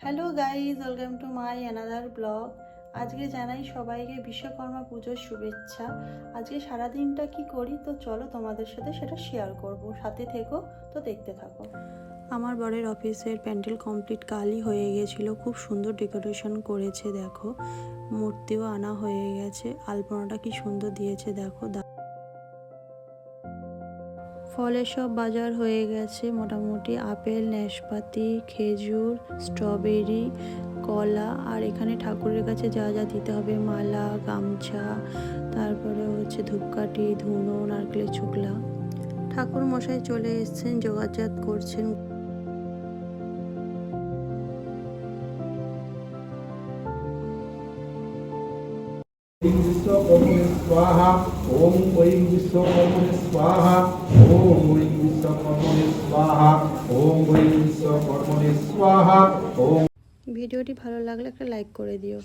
Hello guys, welcome to my another blog. আজকে জানাই সবাইকে বিশ্বকর্মা পুজোর শুভেচ্ছা। আজকে সারাদিনটা কি করি তো চলো তোমাদের সাথে সেটা শেয়ার করব, সাথে থেকো তো দেখতে থাকো। আমার বরের অফিসের প্যান্ডেল কমপ্লিট কালই হয়ে গেছিলো, খুব সুন্দর ডেকোরেশন করেছে। দেখো মূর্তিও আনা হয়ে গেছে, আলপনাটা কি সুন্দর দিয়েছে দেখো। ফলের সব বাজার হয়ে গেছে মোটামুটি, আপেল, নাশপাতি, খেজুর, স্ট্রবেরি, কলা, আর এখানে ঠাকুরের কাছে যা যা দিতে হবে, মালা, গামছা, তারপরে হচ্ছে ধূপকাঠি, ধুনো, নারকেলের ছোকলা। ঠাকুর মশাই চলে এসেছেন, যোগাযোগ করছেন। विश्वकर्मणे स्वाहा ओम ऐं विश्वकर्मणे स्वाहा ओम ऐं विश्वकर्मणे स्वाहा ओम ऐं विश्वकर्मणे स्वाहा ओम। ভিডিওটি ভালো লাগলে একটা লাইক করে দিও।